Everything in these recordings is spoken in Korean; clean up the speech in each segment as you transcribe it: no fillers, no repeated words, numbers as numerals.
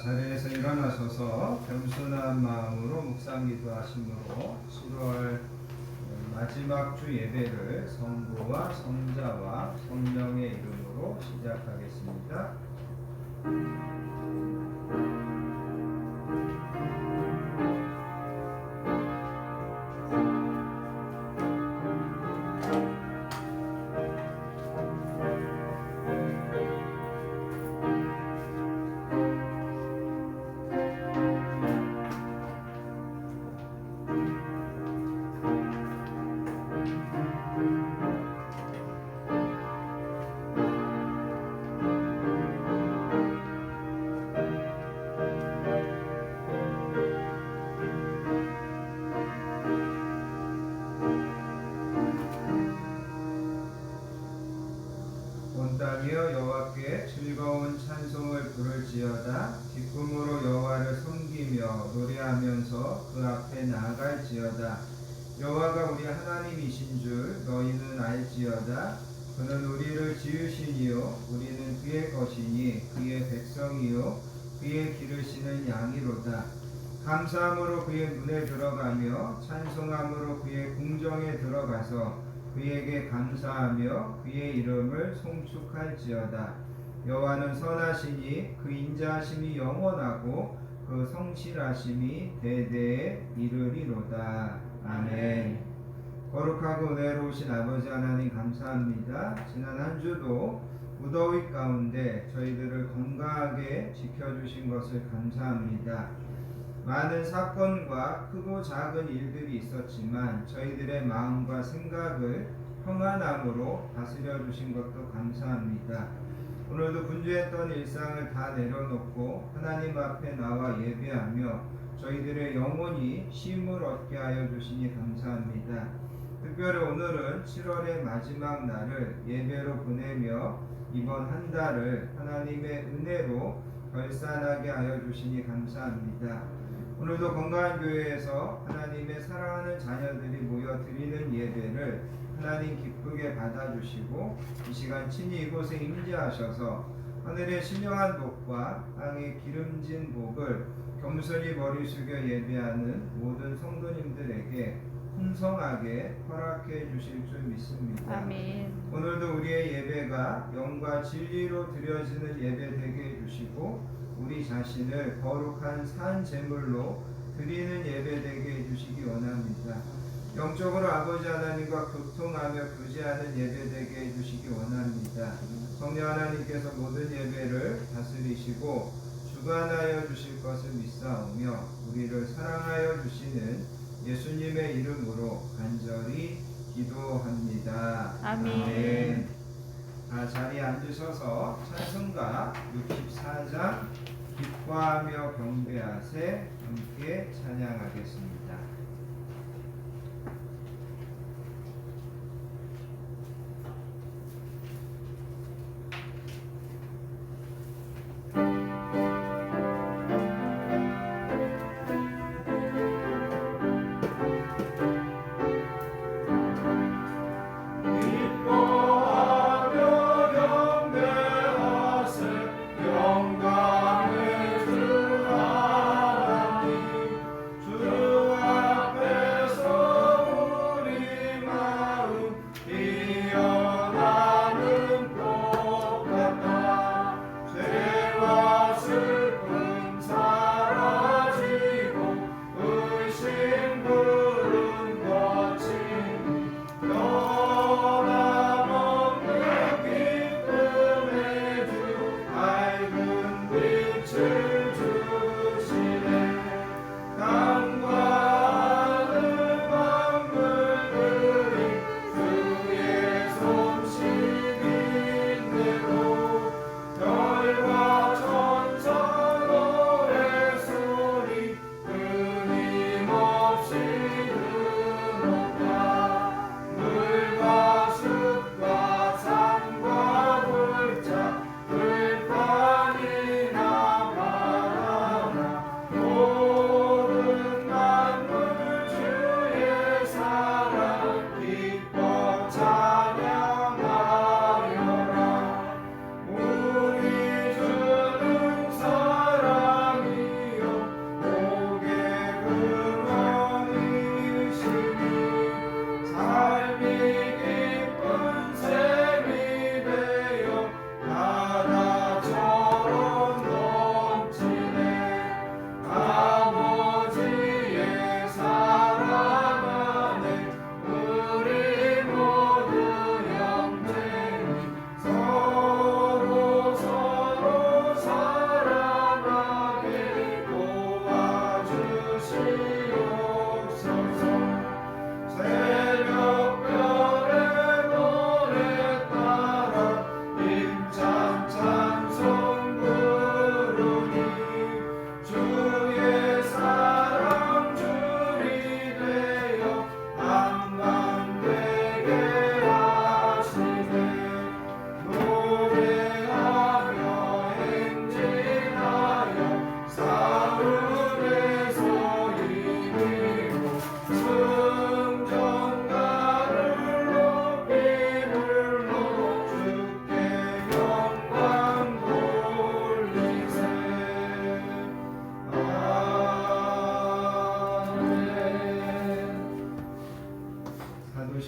자리에서 일어나셔서 겸손한 마음으로 묵상 기도하심으로 7월 마지막 주 예배를 성부와 성자와 성령의 이름으로 시작하겠습니다. 땅이여 여호와께 즐거운 찬송을 부를지어다. 기쁨으로 여호와를 섬기며 노래하면서 그 앞에 나아갈지어다. 여호와가 우리 하나님이신 줄 너희는 알지어다. 그는 우리를 지으시니요 우리는 그의 것이니 그의 백성이요 그의 기르시는 양이로다. 감사함으로 그의 문에 들어가며 찬송함으로 그의 궁정에 들어가서 그에게 감사하며 그의 이름을 송축할지어다. 여호와는 선하시니 그 인자하심이 영원하고 그 성실하심이 대대에 이르리로다. 아멘. 거룩하고 은혜로우신 아버지 하나님 감사합니다. 지난 한 주도 무더위 가운데 저희들을 건강하게 지켜주신 것을 감사합니다. 많은 사건과 크고 작은 일들이 있었지만 저희들의 마음과 생각을 평안함으로 다스려 주신 것도 감사합니다. 오늘도 분주했던 일상을 다 내려놓고 하나님 앞에 나와 예배하며 저희들의 영혼이 쉼을 얻게 하여 주시니 감사합니다. 특별히 오늘은 7월의 마지막 날을 예배로 보내며 이번 한 달을 하나님의 은혜로 결산하게 하여 주시니 감사합니다. 오늘도 건강한 교회에서 하나님의 사랑하는 자녀들이 모여 드리는 예배를 하나님 기쁘게 받아주시고 이 시간 친히 이곳에 임재하셔서 하늘의 신령한 복과 땅의 기름진 복을 겸손히 머리 숙여 예배하는 모든 성도님들에게 풍성하게 허락해 주실 줄 믿습니다. 아멘. 오늘도 우리의 예배가 영과 진리로 드려지는 예배 되게 해주시고 우리 자신을 거룩한 산 제물로 드리는 예배 되게 해주시기 원합니다. 영적으로 아버지 하나님과 교통하며 교제하는 예배 되게 해주시기 원합니다. 성령 하나님께서 모든 예배를 다스리시고 주관하여 주실 것을 믿사오며 우리를 사랑하여 주시는 예수님의 이름으로 간절히 기도합니다. 아멘. 자리에 앉으셔서 찬송가 64장 기뻐하며 경배하세 함께 찬양하겠습니다.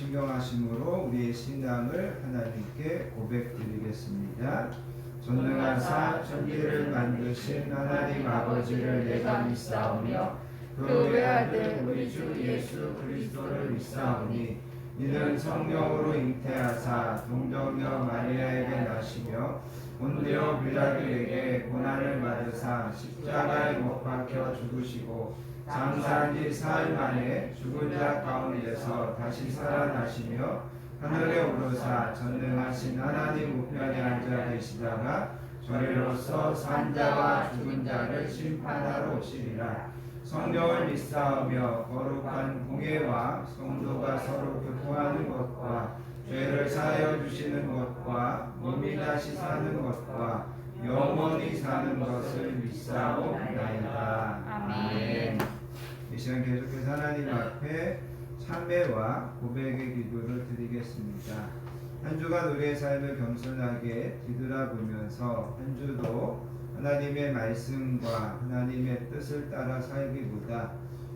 신경하심으로 우리의 신앙을 하나님께 고백드리겠습니다. 전능하사 천지를 만드신 하나님 아버지를 내가 믿사오며 그 외아들 우리 주 예수 그리스도를 믿사오니 이는 성령으로 잉태하사 동정녀 마리아에게 나시며 본디오 빌라도에게 고난을 받으사 십자가에 못 박혀 죽으시고 장사한 지 사흘 만에 죽은 자 가운데서 다시 살아나시며 하늘에 오르사 전능하신 하나님 우편에 앉아 계시다가 저리로서 산 자와 죽은 자를 심판하러 오시리라. 성령을 믿사오며 거룩한 공예와 성도가 서로 교통하는 것과 죄를 사하여 주시는 것과 몸이 다시 사는 것과 영원히 사는 것을 믿사오나이다. 아멘. 이 시간 계속해서 하나님 앞에 참회와 고백의 기도를 드리겠습니다. 한 주간 우리의 삶을 겸손하게 뒤돌아보면서 한 주도 하나님의 말씀과 하나님의 뜻을 따라 살기보다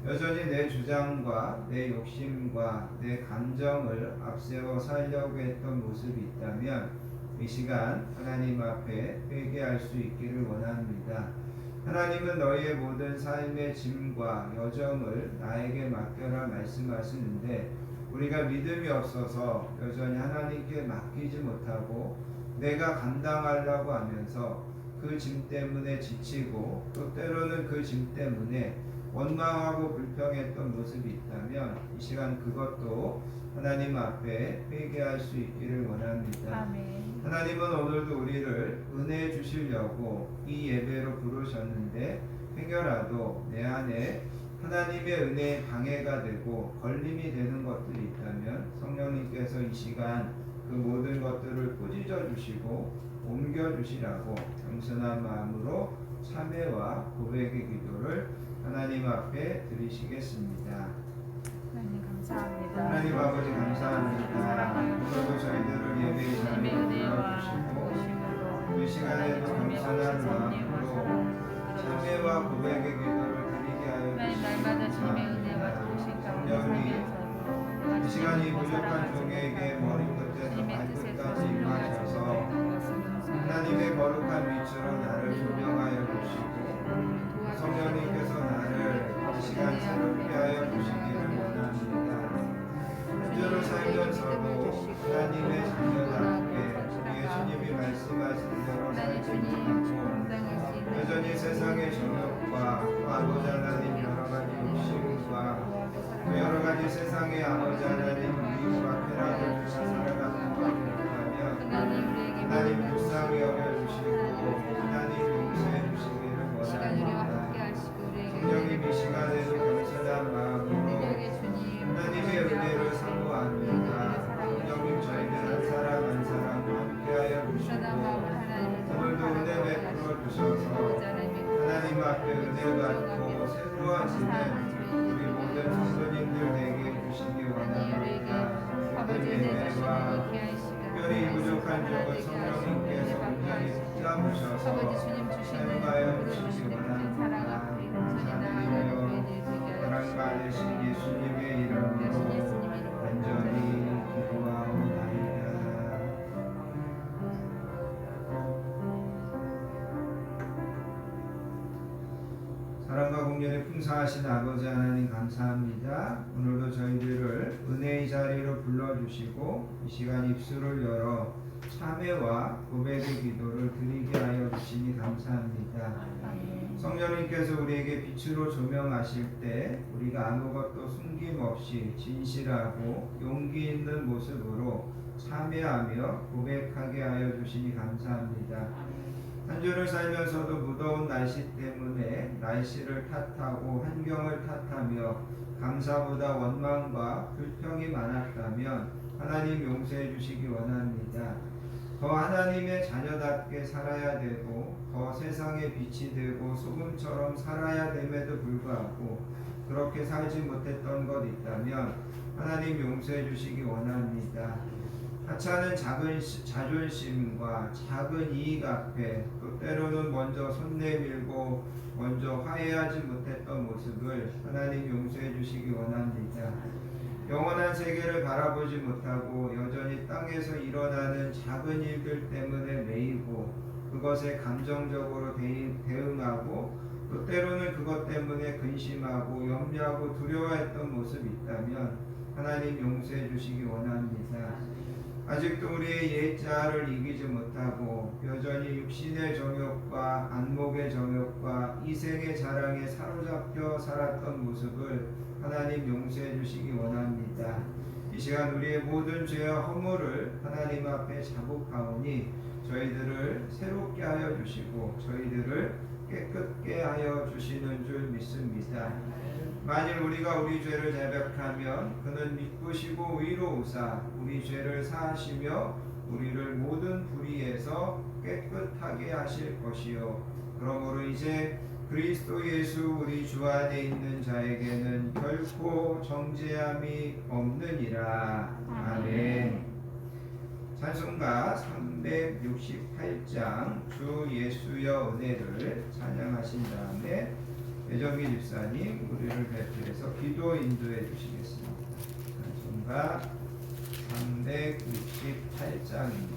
여전히 내 주장과 내 욕심과 내 감정을 앞세워 살려고 했던 모습이 있다면 이 시간 하나님 앞에 회개할 수 있기를 원합니다. 하나님은 너희의 모든 삶의 짐과 여정을 나에게 맡겨라 말씀하시는데 우리가 믿음이 없어서 여전히 하나님께 맡기지 못하고 내가 감당하려고 하면서 그 짐 때문에 지치고 또 때로는 그 짐 때문에 원망하고 불평했던 모습이 있다면 이 시간 그것도 하나님 앞에 회개할 수 있기를 원합니다. 아멘. 하나님은 오늘도 우리를 은혜 주시려고 이 예배로 부르셨는데 행여라도 내 안에 하나님의 은혜에 방해가 되고 걸림이 되는 것들이 있다면 성령님께서 이 시간 그 모든 것들을 꾸짖어 주시고 옮겨 주시라고 겸손한 마음으로 참회와 고백의 기도를 하나님 앞에 드리시겠습니다. 하나님 감사합니다. 하나님 아버지 감사합니다. 오늘도 저희들을 예배의 주님의 자리에 은혜와 불러주시고 도우심으로 이 시간에도 감사한 마음으로 참회와 고백의 기도를 드리게 하여 하나님 날마다 주님의 은혜와 도우심 가운데 살면서 이 시간이 부족한 종에게 머리끝에서 주님의 뜻에 발끝까지 임하셔서 하나님의 거룩한 빛으로 나를 조명하여 주시고 성령님께서 나를 이 시간 새롭게 하여 주시기를 원합니다. 한 주를 살면서도 하나님의 자녀답게 우리 예수님이 말씀하신 대로 살지 못하고 여전히 세상의 정욕과 또 아버지 하나님 여러 가지 욕심과 또 여러 가지 세상의 아버지 하나님 미움과 쾌락을 주신 살아가는 것을 못하면 하나님 불쌍히 여겨주시고 하나님 용서해 주시기를 원합니다. 성령님 이 시간에도 겸손한 마음으로 하나님의 은혜를 사모합니다. 성령님 저희들 한 사람 한 사람 함께하여 주시고 오늘도 은혜 베풀어 주셔서 하나님 앞에 은혜 받고 새로워지는 우리 모든 성도님들 되게 주시기 원합니다. 모든 예배와 특별히 부족한 적은 성령님께서 온전히 붙잡으셔서 사용하여 주시기 원합니다. 감사드리며 사랑받으신 예수님의 이름으로 간절히 기도하옵나이다. 사랑과 공연에 풍성하신 아버지 하나님 감사합니다. 오늘도 저희들을 은혜의 자리로 불러주시고 이 시간 입술을 열어 참회와 고백의 기도를 드리게 하여 주시니 감사합니다. 성령님께서 우리에게 빛으로 조명하실 때 우리가 아무것도 숨김없이 진실하고 용기 있는 모습으로 참회하며 고백하게 하여 주시니 감사합니다. 한 주를 살면서도 무더운 날씨 때문에 날씨를 탓하고 환경을 탓하며 감사보다 원망과 불평이 많았다면 하나님 용서해 주시기 원합니다. 더 하나님의 자녀답게 살아야 되고 더 세상의 빛이 되고 소금처럼 살아야 됨에도 불구하고 그렇게 살지 못했던 것 있다면 하나님 용서해 주시기 원합니다. 하찮은 작은 자존심과 작은 이익 앞에 또 때로는 먼저 손 내밀고 먼저 화해하지 못했던 모습을 하나님 용서해 주시기 원합니다. 영원한 세계를 바라보지 못하고 여전히 땅에서 일어나는 작은 일들 때문에 매이고 그것에 감정적으로 대응하고 또 때로는 그것 때문에 근심하고 염려하고 두려워했던 모습이 있다면 하나님 용서해 주시기 원합니다. 아직도 우리의 옛자를 이기지 못하고 여전히 육신의 정욕과 안목의 정욕과 이생의 자랑에 사로잡혀 살았던 모습을 하나님 용서해 주시기 원합니다. 이 시간 우리의 모든 죄와 허물을 하나님 앞에 자복하오니 저희들을 새롭게 하여 주시고 저희들을 깨끗게 하여 주시는 줄 믿습니다. 만일 우리가 우리 죄를 자백하면 그는 믿으시고 의로우사 우리 죄를 사하시며 우리를 모든 불의에서 깨끗하게 하실 것이요 그러므로 이제 그리스도 예수 우리 주 안에 있는 자에게는 결코 정죄함이 없느니라. 아멘. 찬송가 368장 주 예수여 은혜를 찬양하신 다음에 배정기 집사님 우리를 배틀해서 기도 인도해 주시겠습니다. 찬송가 368장입니다.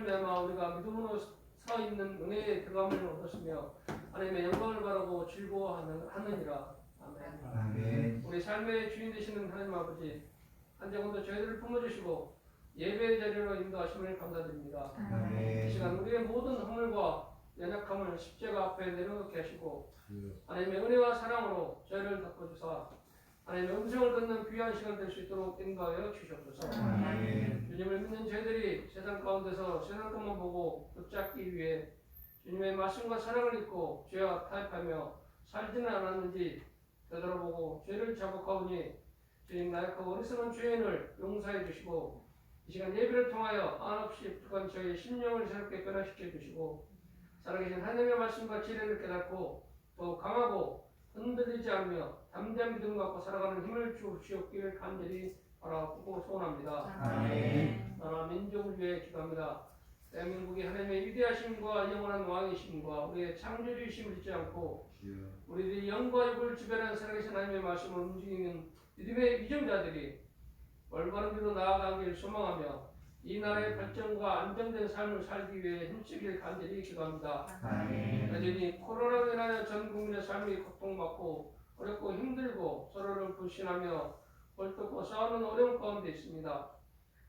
말미암아 우리가 믿음으로 서 있는 은혜의 들어감을 얻었으며 하나님의 영광을 바라고 즐거워하느니라. 아멘. 아멘. 우리 삶의 주인 되시는 하나님 아버지, 한 장도 저희들을 품어주시고 예배의 자리로 인도하심을 감사드립니다. 이 아멘. 시간 우리의 모든 허물과 연약함을 십자가 앞에 내려놓게 하시고 하나님의 은혜와 사랑으로 저희를 덮어주사 하나님의 음성을 듣는 귀한 시간 될 수 있도록 인도하여 주시옵소서. 아멘. 주님을 믿는 저희들이 세상 가운데서 세상 것만 보고 붙잡기 위해 주님의 말씀과 사랑을 잊고 죄와 타협하며 살지는 않았는지 되돌아보고 죄를 자복하오니 주님 나약하고 어리석은 죄인을 용서해 주시고 이 시간 예배를 통하여 한없이 부족한 저희의 심령을 새롭게 변화시켜 주시고 살아계신 하나님의 말씀과 진리를 깨닫고 더 강하고 흔들리지 않으며 담대한 믿음 갖고 살아가는 힘을 주시옵기를 간절히 바라보고 소원합니다. 아멘. 나라 민족을 위해 기도합니다. 대한민국이 하나님의 위대하심과 영원한 왕이심과 우리의 창조주이심을 잊지 않고 우리들이 영과 육을 지배하는 살아계신 하나님의 말씀을 움직이는 믿음의 위정자들이 올바른 길로 나아가길 소망하며 이 나라의 발전과 안정된 삶을 살기 위해 힘쓰길 간절히 기도합니다. 아멘. 여전히 코로나로 인하여 전 국민의 삶이 고통받고 어렵고 힘들고 서로를 불신하며 벌떡고 싸우는 어려움 가운데 있습니다.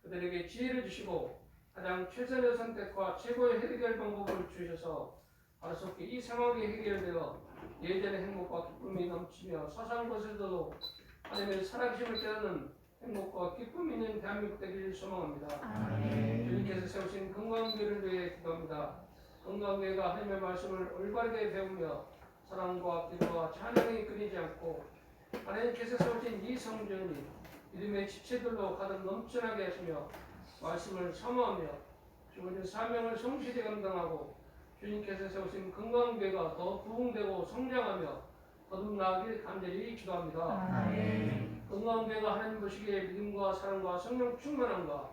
그들에게 지혜를 주시고 가장 최선의 선택과 최고의 해결 방법을 주셔서 하루속히 이 상황이 해결되어 예전의 행복과 기쁨이 넘치며 사소한 것에서도 하나님의 살아계심을 깨닫는 행복과 기쁨이 있는 대한민국 되기를 소망합니다. 아멘. 주님께서 세우신 건강교회를 위해 기도합니다. 건강교회가 하나님의 말씀을 올바르게 배우며 사랑과 기도와 찬양이 끊이지 않고 하나님께서 세우신 이 성전이 믿음의 지체들로 가득 넘쳐나게 하시며 말씀을 사모하며 주어진 사명을 성실히 감당하고 주님께서 세우신 건강교회가 더 부흥되고 성장하며 거듭나길 간절히 기도합니다. 아멘. 건강교회가 하나님 보시기에 믿음과 사랑과 성령 충만함과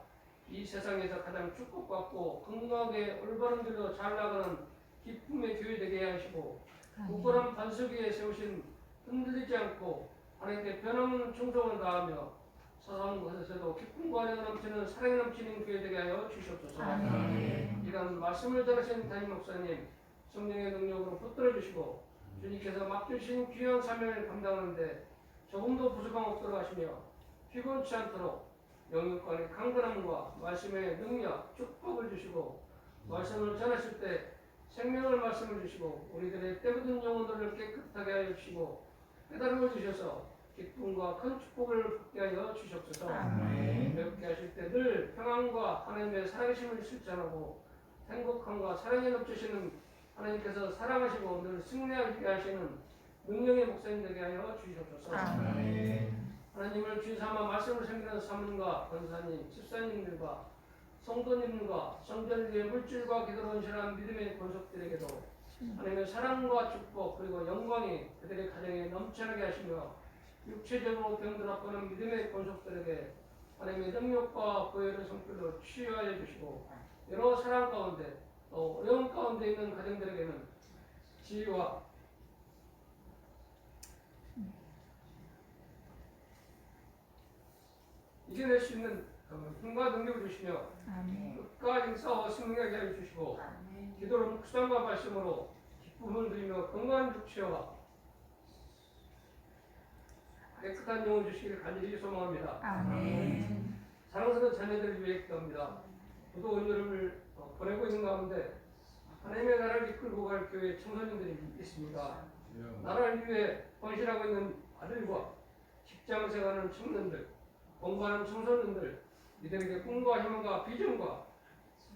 이 세상에서 가장 축복받고 건강하게 올바른 길로 잘 나가는 기쁨의 교회 되게 하시고 굳건한 반석 위에 세우신 흔들리지 않고 하나님께 변함없는 충성을 다하며 사소한 것에서도 기쁨과 은혜가 넘치는 사랑이 넘치는 교회 되게 하여 주시옵소서. 아멘. 이런 말씀을 전하신 담임 목사님 성령의 능력으로 붙들어 주시고 주님께서 맡겨주신 귀한 사명을 감당하는데 조금도 부족함 없도록 하시며 피곤치 않도록 영육간의 강건함과 말씀의 능력, 축복을 주시고 말씀을 전하실 때 생명을 말씀을 주시고 우리들의 때묻은 영혼들을 깨끗하게 하여 주시고 깨달음을 주셔서 기쁨과 큰 축복을 받게 하여 주시옵소서. 아멘. 배우게 하실 때 늘 평안과 하나님의 살아계심을 실천하고 행복함과 사랑에 넘치시는 하나님께서 사랑하시고 늘 승리하게 하시는 능력의 목사님 되게 하여 주시옵소서. 아멘. 하나님을 주의 삼아 말씀을 섬기는 사문과 권사님, 집사님들과 성도님과 성전을 위해 물질과 기도로 헌신한 믿음의 권속들에게도 하나님의 사랑과 축복 그리고 영광이 그들의 가정에 넘쳐나게 하시며 육체적으로 병들 아파하는 믿음의 권속들에게 하나님의 능력과 보혈의 손길로 치유하여 주시고 여러 사랑 가운데 또 어려움 가운데 있는 가정들에게는 지혜와 이겨낼 수 있는 힘과 능력을 주시며 끝까지 싸워 승리하게 하여 주시고 기도로 묵상과 말씀으로 기쁨을 드리며 건강한 육체와 깨끗한 영을 주시기를 간절히 소망합니다. 아멘. 사랑스러운 자녀들을 위해 기도합니다. 부도한 여름을 보내고 있는 가운데 하나님의 나라를 이끌고 갈 교회 청소년들이 있습니다. 나라를 위해 헌신하고 있는 아들과 직장 생활하는 청년들, 공부하는 청소년들, 이들에게 꿈과 희망과 비전과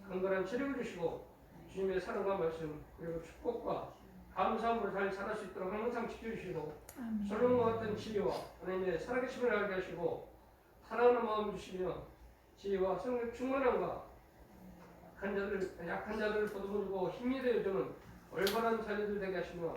강건한 체력을 주시고 주님의 사랑과 말씀 그리고 축복과 감사함으로 잘 자랄 수 있도록 항상 지켜주시고 솔로몬과 같은 지혜와 하나님의 살아계심을 알게 하시고 사랑하는 마음 주시며 지혜와 성령 충만함과 약한 자들을 보듬어주고 힘이 되어주는 올바른 자녀들 되게 하시며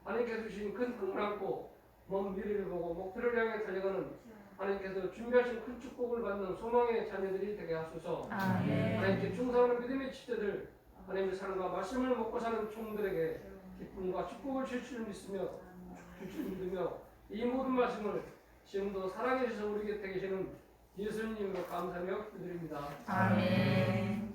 하나님께서 주신 큰 꿈을 안고 먼 미래를 보고 목표를 향해 달려가는 하나님께서 준비하신 큰 축복을 받는 소망의 자녀들이 되게 하소서. 하나님께 충성하는 믿음의 지체들 하나님의 사랑과 말씀을 먹고 사는 종들에게 기쁨과 축복을 줄 줄 믿으며 이 모든 말씀을 지금도 사랑해 주셔서 우리 곁에 계시는 예수님으로 감사하며 기도드립니다. 아멘.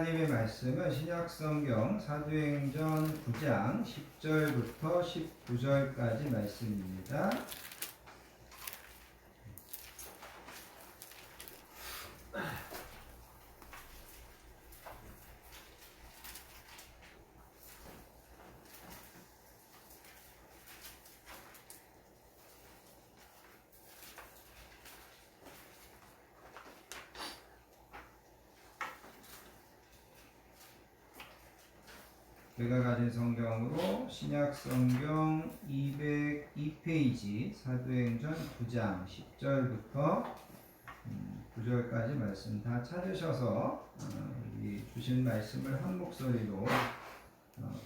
하나님의 말씀은 신약성경 사도행전 9장 10절부터 19절까지 말씀입니다. 제가 가진 성경으로 신약성경 202페이지 사도행전 9장 10절부터 9절까지 말씀 다 찾으셔서 이 주신 말씀을 한 목소리로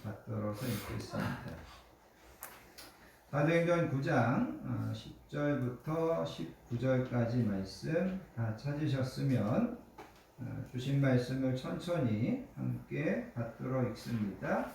받들어서 읽겠습니다. 사도행전 9장 10절부터 19절까지 말씀 다 찾으셨으면 주신 말씀을 천천히 함께 받들어 읽습니다.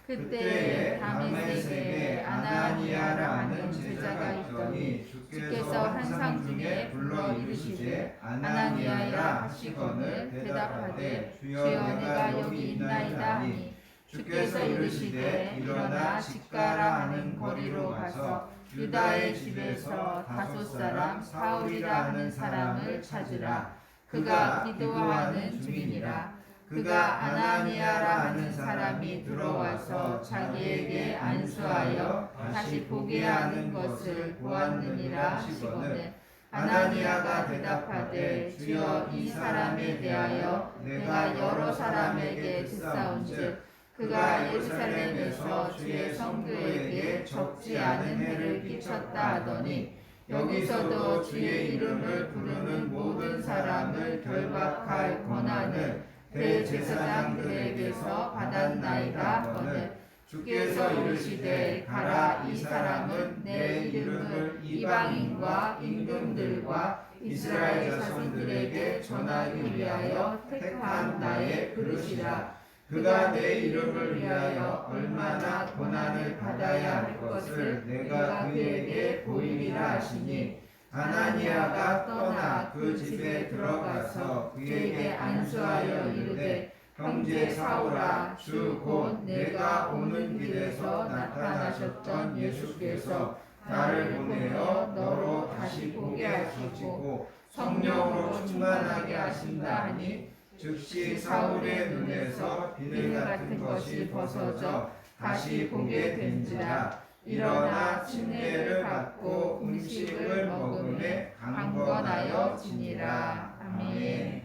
그때에 다메섹에 아나니아라 하는 제자가 있더니 주께서 환상 중에 불러 이르시되 아나니아라 하시거늘 대답하되 주여 내가 여기 있나이다 하니 주께서 이르시되 일어나 집가라 하는 거리로 가서 유다의 집에서 다섯 사람 사울이라 하는 사람을 찾으라. 그가 기도하는 중이니라. 그가 아나니아라 하는 사람이 들어와서 자기에게 안수하여 다시 보게 하는 것을 보았느니라 하시거늘 아나니아가 대답하되 주여 이 사람에 대하여 내가 여러 사람에게 듣사온즉 그가 예루살렘에서 주의 성도에게 적지 않은 해를 끼쳤다 하더니 여기서도 주의 이름을 부르는 모든 사람을 결박할 권한을 대제사장들에게서 받았나이다 하거늘 주께서 이르시되 가라. 이 사람은 내 이름을 이방인과 임금들과 이스라엘 자손들에게 전하기 위하여 택한 나의 그릇이라. 그가 내 이름을 위하여 얼마나 고난을 받아야 할 것을 내가 그에게 보이리라 하시니 아나니아가 떠나 그 집에 들어가서 그에게 안수하여 이르되 형제 사울아 주 곧 내가 오는 길에서 나타나셨던 예수께서 나를 보내어 너로 다시 보게 하시고 성령으로 충만하게 하신다 하니 즉시 사울의 눈에서 비늘 같은 것이 벗어져 다시 보게 된지라. 일어나 침례를 받고 음식을 먹음에 강건하여 지니라. 아멘.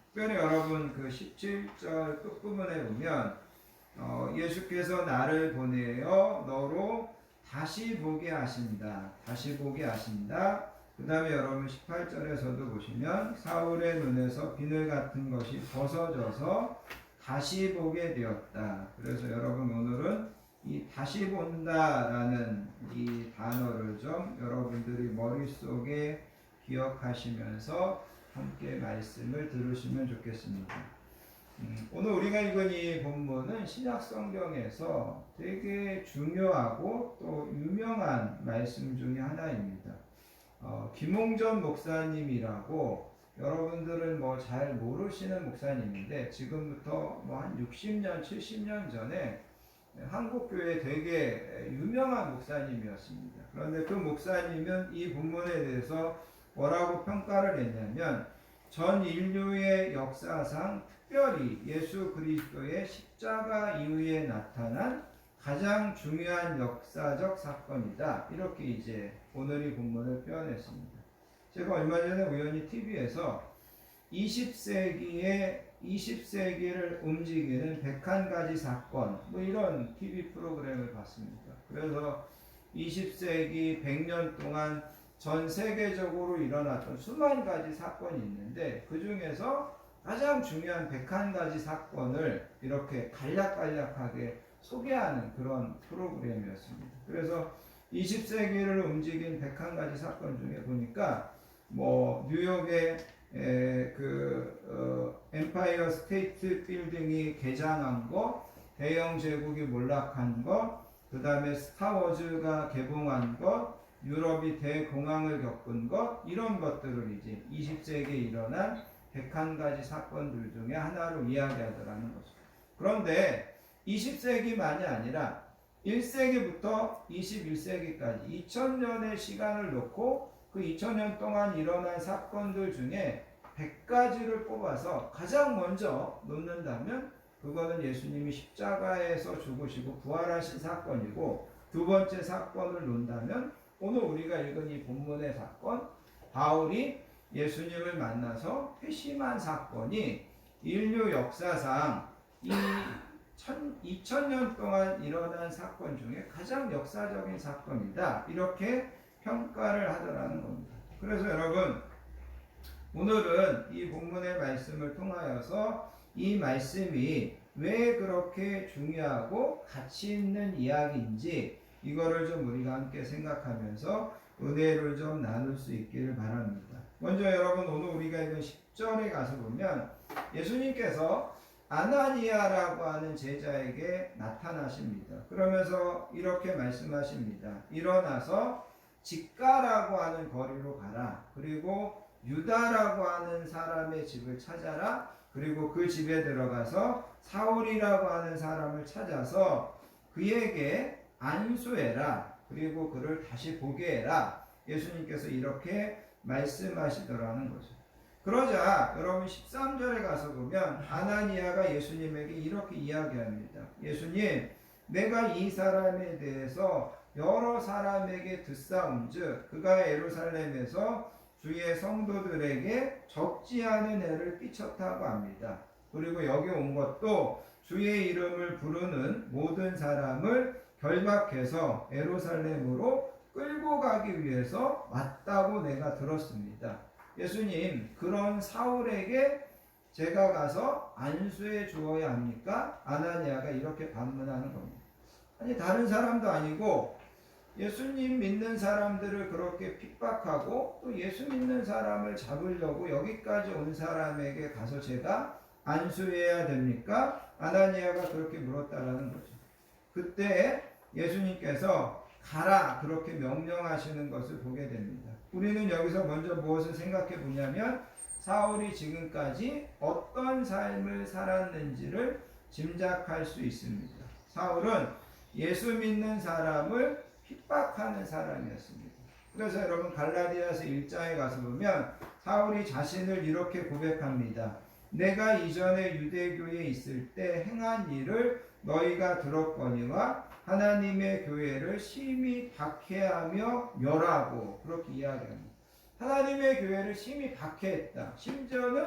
특별히 여러분 그 17절 끝부분에 보면 예수께서 나를 보내어 너로 다시 보게 하신다. 다시 보게 하신다. 그 다음에 여러분 18절에서도 보시면 사울의 눈에서 비늘 같은 것이 벗어져서 다시 보게 되었다. 그래서 여러분 오늘은 이 다시 본다라는 이 단어를 좀 여러분들이 머릿속에 기억하시면서 함께 말씀을 들으시면 좋겠습니다. 오늘 우리가 읽은 이 본문은 신약성경에서 되게 중요하고 또 유명한 말씀 중에 하나입니다. 김홍전 목사님이라고 여러분들은 뭐 잘 모르시는 목사님인데 지금부터 뭐 한 60년, 70년 전에 한국교회 되게 유명한 목사님이었습니다. 그런데 그 목사님은 이 본문에 대해서 뭐라고 평가를 했냐면 전 인류의 역사상 특별히 예수 그리스도의 십자가 이후에 나타난 가장 중요한 역사적 사건이다. 이렇게 이제 오늘 이 본문을 표현했습니다. 제가 얼마 전에 우연히 TV에서 20세기를 움직이는 101가지 사건 뭐 이런 TV 프로그램을 봤습니다. 그래서 20세기 100년 동안 전 세계적으로 일어났던 수만 가지 사건이 있는데 그 중에서 가장 중요한 101가지 사건을 이렇게 간략간략하게 소개하는 그런 프로그램이었습니다. 그래서 20세기를 움직인 101가지 사건 중에 보니까 뭐 뉴욕의 엠파이어 스테이트 빌딩이 개장한 거, 대영 제국이 몰락한 거, 그 다음에 스타워즈가 개봉한 것, 유럽이 대공황을 겪은 것, 이런 것들을 이제 20세기에 일어난 101가지 사건들 중에 하나로 이야기하더라는 거죠. 그런데 20세기만이 아니라 1세기부터 21세기까지 2000년의 시간을 놓고 그 2000년 동안 일어난 사건들 중에 100가지를 뽑아서 가장 먼저 놓는다면 그거는 예수님이 십자가에서 죽으시고 부활하신 사건이고, 두 번째 사건을 놓는다면 오늘 우리가 읽은 이 본문의 사건, 바울이 예수님을 만나서 회심한 사건이 인류 역사상 이 2000년 동안 일어난 사건 중에 가장 역사적인 사건이다, 이렇게 평가를 하더라는 겁니다. 그래서 여러분, 오늘은 이 본문의 말씀을 통하여서 이 말씀이 왜 그렇게 중요하고 가치 있는 이야기인지 이거를 좀 우리가 함께 생각하면서 은혜를 좀 나눌 수 있기를 바랍니다. 먼저 여러분, 오늘 우리가 읽은 10절에 가서 보면 예수님께서 아나니아라고 하는 제자에게 나타나십니다. 그러면서 이렇게 말씀하십니다. 일어나서 직가라고 하는 거리로 가라. 그리고 유다라고 하는 사람의 집을 찾아라. 그리고 그 집에 들어가서 사울이라고 하는 사람을 찾아서 그에게 안수해라. 그리고 그를 다시 보게 해라. 예수님께서 이렇게 말씀하시더라는 거죠. 그러자 여러분 13절에 가서 보면 아나니아가 예수님에게 이렇게 이야기합니다. 예수님, 내가 이 사람에 대해서 여러 사람에게 듣사온즉 그가 예루살렘에서 주의 성도들에게 적지 않은 애를 끼쳤다고 합니다. 그리고 여기 온 것도 주의 이름을 부르는 모든 사람을 결박해서 예루살렘으로 끌고 가기 위해서 왔다고 내가 들었습니다. 예수님, 그런 사울에게 제가 가서 안수해 주어야 합니까? 아나니아가 이렇게 반문하는 겁니다. 아니, 다른 사람도 아니고 예수님 믿는 사람들을 그렇게 핍박하고 또 예수 믿는 사람을 잡으려고 여기까지 온 사람에게 가서 제가 안수해야 됩니까? 아나니아가 그렇게 물었다라는 거죠. 그때 예수님께서 가라, 그렇게 명령하시는 것을 보게 됩니다. 우리는 여기서 먼저 무엇을 생각해 보냐면 사울이 지금까지 어떤 삶을 살았는지를 짐작할 수 있습니다. 사울은 예수 믿는 사람을 핍박하는 사람이었습니다. 그래서 여러분 갈라디아서 1장에 가서 보면 사울이 자신을 이렇게 고백합니다. 내가 이전에 유대교에 있을 때 행한 일을 너희가 들었거니와 하나님의 교회를 심히 박해하며 멸하고, 그렇게 이야기합니다. 하나님의 교회를 심히 박해했다. 심지어는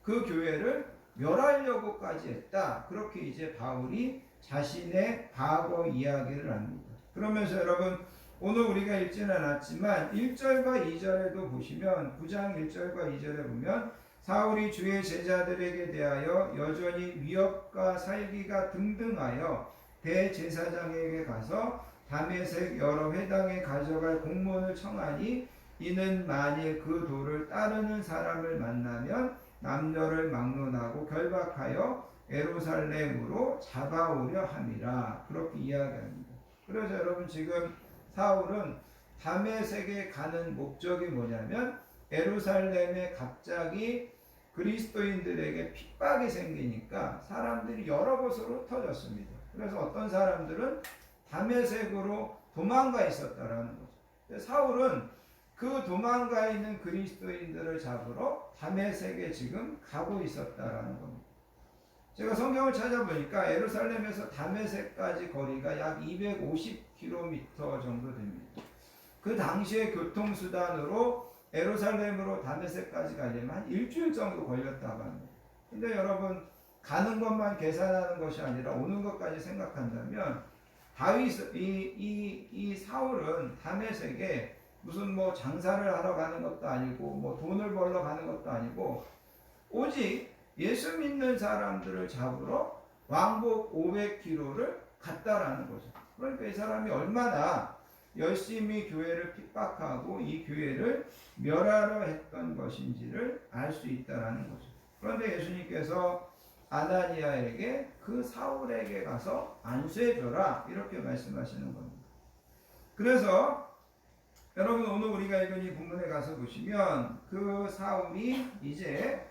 그 교회를 멸하려고까지 했다. 그렇게 이제 바울이 자신의 과거 이야기를 합니다. 그러면서 여러분, 오늘 우리가 읽지는 않았지만 1절과 2절에도 보시면 9장 1절과 2절에 보면 사울이 주의 제자들에게 대하여 여전히 위협과 살기가 등등하여 대제사장에게 가서 다메섹 여러 회당에 가져갈 공문을 청하니 이는 만일 그 도를 따르는 사람을 만나면 남녀를 막론하고 결박하여 예루살렘으로 잡아오려 함이라. 그렇게 이야기합니다. 그래서 여러분, 지금 사울은 다메섹에 가는 목적이 뭐냐면 예루살렘에 갑자기 그리스도인들에게 핍박이 생기니까 사람들이 여러 곳으로 흩어졌습니다. 그래서 어떤 사람들은 다메섹으로 도망가 있었다라는 거죠. 사울은 그 도망가 있는 그리스도인들을 잡으러 다메섹에 지금 가고 있었다라는 겁니다. 제가 성경을 찾아보니까 예루살렘에서 다메섹까지 거리가 약 250km 정도 됩니다. 그 당시의 교통수단으로 예루살렘으로 다메섹까지 가려면 한 일주일 정도 걸렸다고 합니다. 근데 여러분, 가는 것만 계산하는 것이 아니라 오는 것까지 생각한다면 이 사울은 다메섹에 무슨 뭐 장사를 하러 가는 것도 아니고 뭐 돈을 벌러 가는 것도 아니고 오직 예수 믿는 사람들을 잡으러 왕복 500km를 갔다라는 거죠. 그러니까 이 사람이 얼마나 열심히 교회를 핍박하고 이 교회를 멸하려 했던 것인지를 알 수 있다라는 거죠. 그런데 예수님께서 아나니아에게 그 사울에게 가서 안수해줘라, 이렇게 말씀하시는 겁니다. 그래서 여러분, 오늘 우리가 읽은 이 본문에 가서 보시면 그 사울이 이제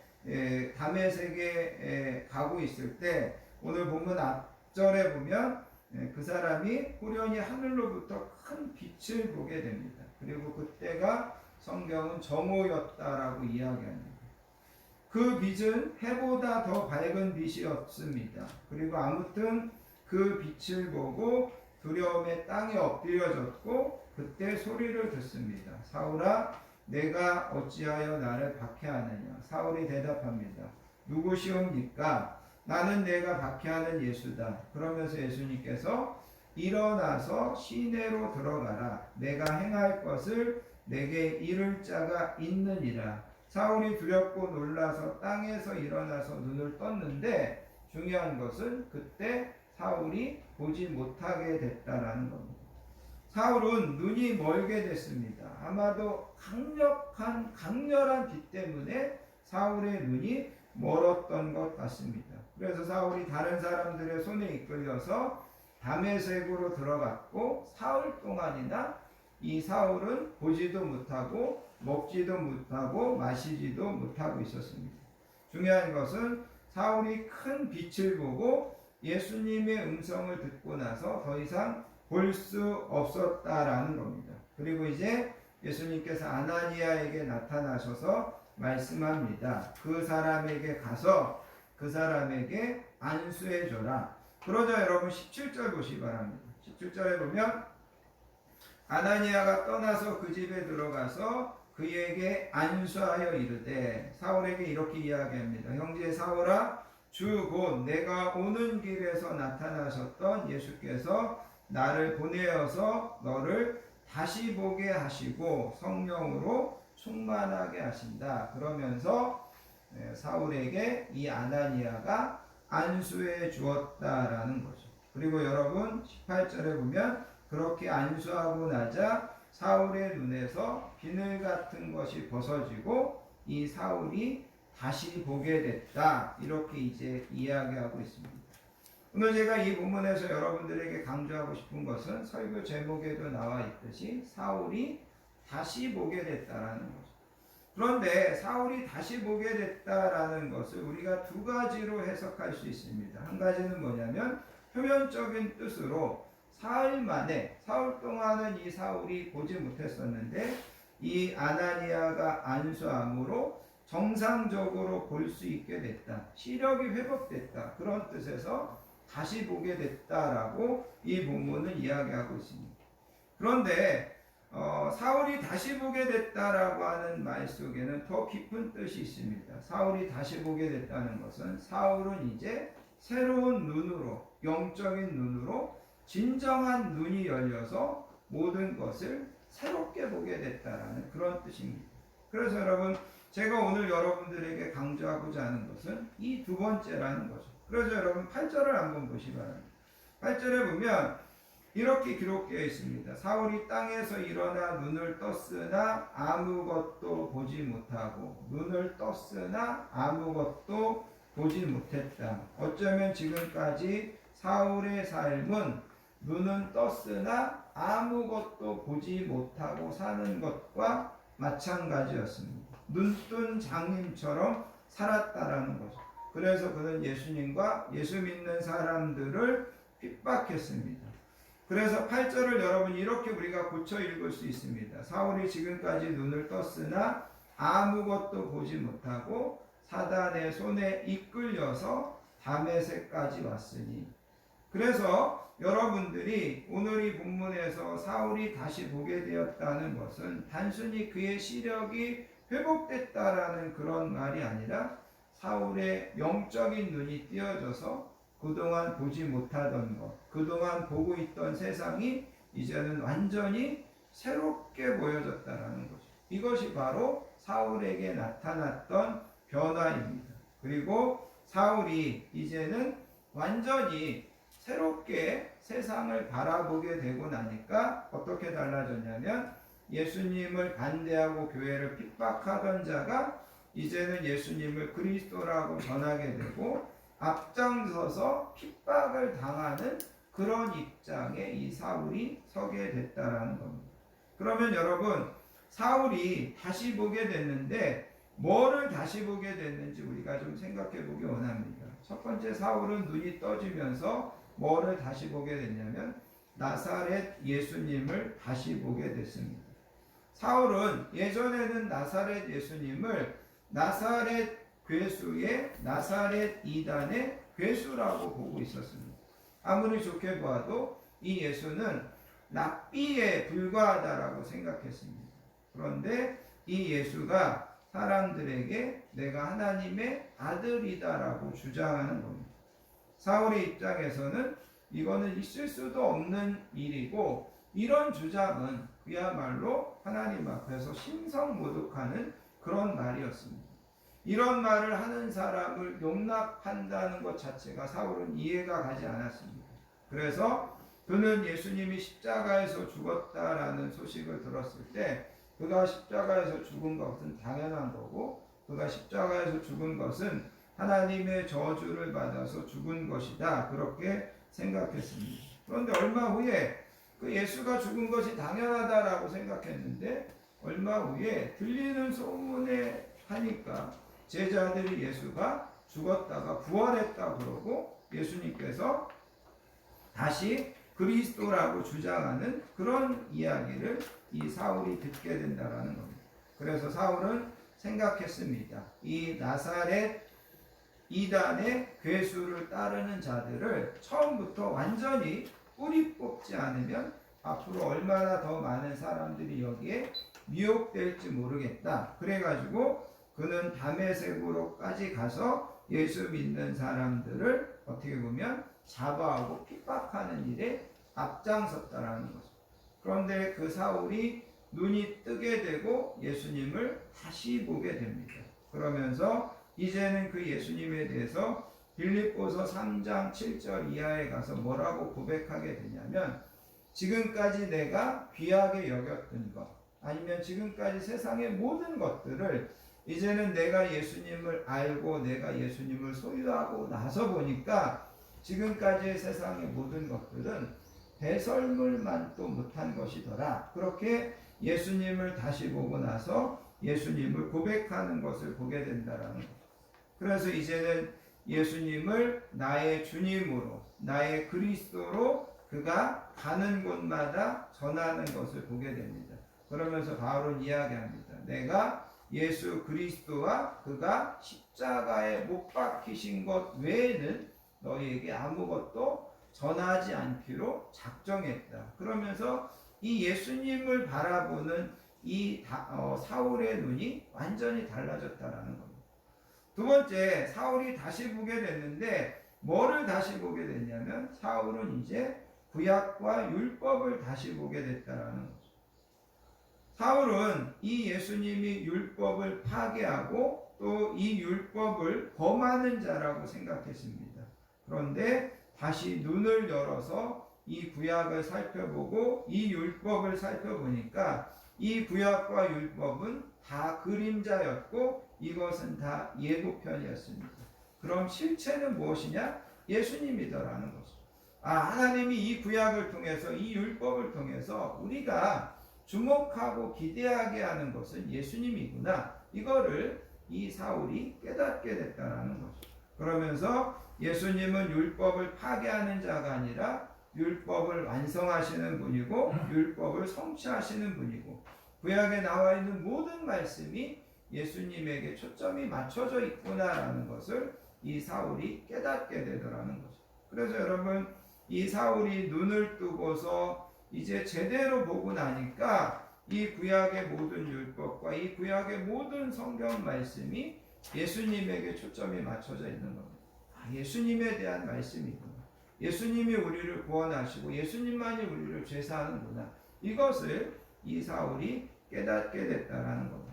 다메섹에 가고 있을 때 오늘 본문 앞절에 보면 그 사람이 호련히 하늘로부터 큰 빛을 보게 됩니다. 그리고 그때가 성경은 정오였다라고 이야기합니다. 그 빛은 해보다 더 밝은 빛이었습니다. 그리고 아무튼 그 빛을 보고 두려움에 땅에 엎드려졌고 그때 소리를 듣습니다. 사울아, 내가 어찌하여 나를 박해하느냐? 사울이 대답합니다. 누구시옵니까? 나는 내가 박해하는 예수다. 그러면서 예수님께서 일어나서 시내로 들어가라. 내가 행할 것을 내게 이를 자가 있느니라. 사울이 두렵고 놀라서 땅에서 일어나서 눈을 떴는데 중요한 것은 그때 사울이 보지 못하게 됐다라는 겁니다. 사울은 눈이 멀게 됐습니다. 아마도 강렬한 빛 때문에 사울의 눈이 멀었던 것 같습니다. 그래서 사울이 다른 사람들의 손에 이끌려서 다메섹으로 들어갔고 사흘 동안이나 이 사울은 보지도 못하고 먹지도 못하고 마시지도 못하고 있었습니다. 중요한 것은 사울이 큰 빛을 보고 예수님의 음성을 듣고 나서 더 이상 볼 수 없었다라는 겁니다. 그리고 이제 예수님께서 아나니아에게 나타나셔서 말씀합니다. 그 사람에게 가서 그 사람에게 안수해 줘라. 그러자 여러분 17절 보시기 바랍니다. 17절에 보면 아나니아가 떠나서 그 집에 들어가서 그에게 안수하여 이르되 사울에게 이렇게 이야기합니다. 형제 사울아, 주 곧 내가 오는 길에서 나타나셨던 예수께서 나를 보내어서 너를 다시 보게 하시고 성령으로 충만하게 하신다. 그러면서 사울에게 이 아나니아가 안수해 주었다라는 거죠. 그리고 여러분 18절에 보면 그렇게 안수하고 나자 사울의 눈에서 비늘 같은 것이 벗어지고 이 사울이 다시 보게 됐다. 이렇게 이제 이야기하고 있습니다. 오늘 제가 이 본문에서 여러분들에게 강조하고 싶은 것은 설교 제목에도 나와 있듯이 사울이 다시 보게 됐다라는 거죠. 그런데 사울이 다시 보게 됐다라는 것을 우리가 두 가지로 해석할 수 있습니다. 한 가지는 뭐냐면 표면적인 뜻으로 사흘 만에 사흘 동안은 이 사울이 보지 못했었는데 이 아나니아가 안수함으로 정상적으로 볼 수 있게 됐다. 시력이 회복됐다. 그런 뜻에서 다시 보게 됐다라고 이 본문은 이야기하고 있습니다. 그런데 사울이 다시 보게 됐다라고 하는 말 속에는 더 깊은 뜻이 있습니다. 사울이 다시 보게 됐다는 것은 사울은 이제 새로운 눈으로, 영적인 눈으로 진정한 눈이 열려서 모든 것을 새롭게 보게 됐다라는 그런 뜻입니다. 그래서 여러분, 제가 오늘 여러분들에게 강조하고자 하는 것은 이 두 번째라는 거죠. 그래서 여러분 8절을 한번 보시기 바랍니다. 8절에 보면 이렇게 기록되어 있습니다. 사울이 땅에서 일어나 눈을 떴으나 아무것도 보지 못하고 눈을 떴으나 아무것도 보지 못했다. 어쩌면 지금까지 사울의 삶은 눈은 떴으나 아무것도 보지 못하고 사는 것과 마찬가지였습니다. 눈뜬 장님처럼 살았다라는 거죠. 그래서 그는 예수님과 예수 믿는 사람들을 핍박했습니다. 그래서 8절을 여러분 이렇게 우리가 고쳐 읽을 수 있습니다. 사울이 지금까지 눈을 떴으나 아무것도 보지 못하고 사단의 손에 이끌려서 다메섹까지 왔으니. 그래서 여러분들이 오늘 이 본문에서 사울이 다시 보게 되었다는 것은 단순히 그의 시력이 회복됐다라는 그런 말이 아니라 사울의 영적인 눈이 띄어져서 그동안 보지 못하던 것, 그동안 보고 있던 세상이 이제는 완전히 새롭게 보여졌다라는 거죠. 이것이 바로 사울에게 나타났던 변화입니다. 그리고 사울이 이제는 완전히 새롭게 세상을 바라보게 되고 나니까 어떻게 달라졌냐면 예수님을 반대하고 교회를 핍박하던 자가 이제는 예수님을 그리스도라고 전하게 되고 앞장서서 핍박을 당하는 그런 입장에 이 사울이 서게 됐다라는 겁니다. 그러면 여러분, 사울이 다시 보게 됐는데 뭐를 다시 보게 됐는지 우리가 좀 생각해 보기 원합니다. 첫 번째, 사울은 눈이 떠지면서 뭐를 다시 보게 됐냐면 나사렛 예수님을 다시 보게 됐습니다. 사울은 예전에는 나사렛 예수님을 나사렛 괴수의 나사렛 이단의 괴수라고 보고 있었습니다. 아무리 좋게 보아도 이 예수는 랍비에 불과하다라고 생각했습니다. 그런데 이 예수가 사람들에게 내가 하나님의 아들이다라고 주장하는 겁니다. 사울의 입장에서는 이거는 있을 수도 없는 일이고, 이런 주장은 그야말로 하나님 앞에서 심성모독하는 그런 말이었습니다. 이런 말을 하는 사람을 용납한다는 것 자체가 사울은 이해가 가지 않았습니다. 그래서 그는 예수님이 십자가에서 죽었다라는 소식을 들었을 때 그가 십자가에서 죽은 것은 당연한 거고, 그가 십자가에서 죽은 것은 하나님의 저주를 받아서 죽은 것이다, 그렇게 생각했습니다. 그런데 얼마 후에 그 예수가 죽은 것이 당연하다라고 생각했는데 얼마 후에 들리는 소문에 하니까 제자들이 예수가 죽었다가 부활했다 그러고 예수님께서 다시 그리스도라고 주장하는 그런 이야기를 이 사울이 듣게 된다라는 겁니다. 그래서 사울은 생각했습니다. 이 나사렛 이단의 괴수를 따르는 자들을 처음부터 완전히 뿌리 뽑지 않으면 앞으로 얼마나 더 많은 사람들이 여기에 미혹될지 모르겠다. 그래가지고 그는 다메섹으로까지 가서 예수 믿는 사람들을 어떻게 보면 잡아오고 핍박하는 일에 앞장섰다라는 거죠. 그런데 그 사울이 눈이 뜨게 되고 예수님을 다시 보게 됩니다. 그러면서 이제는 그 예수님에 대해서 빌립보서 3장 7절 이하에 가서 뭐라고 고백하게 되냐면, 지금까지 내가 귀하게 여겼던 것, 아니면 지금까지 세상의 모든 것들을 이제는 내가 예수님을 알고 내가 예수님을 소유하고 나서 보니까 지금까지의 세상의 모든 것들은 배설물만도 못한 것이더라. 그렇게 예수님을 다시 보고 나서 예수님을 고백하는 것을 보게 된다라는 것. 그래서 이제는 예수님을 나의 주님으로, 나의 그리스도로 그가 가는 곳마다 전하는 것을 보게 됩니다. 그러면서 바울은 이야기합니다. 내가 예수 그리스도와 그가 십자가에 못 박히신 것 외에는 너희에게 아무것도 전하지 않기로 작정했다. 그러면서 이 예수님을 바라보는 이 사울의 눈이 완전히 달라졌다라는 겁니다. 두 번째, 사울이 다시 보게 됐는데 뭐를 다시 보게 됐냐면 사울은 이제 구약과 율법을 다시 보게 됐다라는 거죠. 사울은 이 예수님이 율법을 파괴하고 또 이 율법을 범하는 자라고 생각했습니다. 그런데 다시 눈을 열어서 이 구약을 살펴보고 이 율법을 살펴보니까 이 구약과 율법은 다 그림자였고 이것은 다 예고편이었습니다. 그럼 실체는 무엇이냐? 예수님이더라는 거죠. 하나님이 이 구약을 통해서 이 율법을 통해서 우리가 주목하고 기대하게 하는 것은 예수님이구나. 이거를 이 사울이 깨닫게 됐다는 거죠. 그러면서 예수님은 율법을 파괴하는 자가 아니라 율법을 완성하시는 분이고 율법을 성취하시는 분이고 구약에 나와 있는 모든 말씀이 예수님에게 초점이 맞춰져 있구나라는 것을 이 사울이 깨닫게 되더라는 거죠. 그래서 여러분, 이 사울이 눈을 뜨고서 이제 제대로 보고 나니까 이 구약의 모든 율법과 이 구약의 모든 성경 말씀이 예수님에게 초점이 맞춰져 있는 겁니다. 예수님에 대한 말씀이구나. 예수님이 우리를 구원하시고 예수님만이 우리를 죄사하는구나. 이것을 이 사울이 깨닫게 됐다라는 겁니다.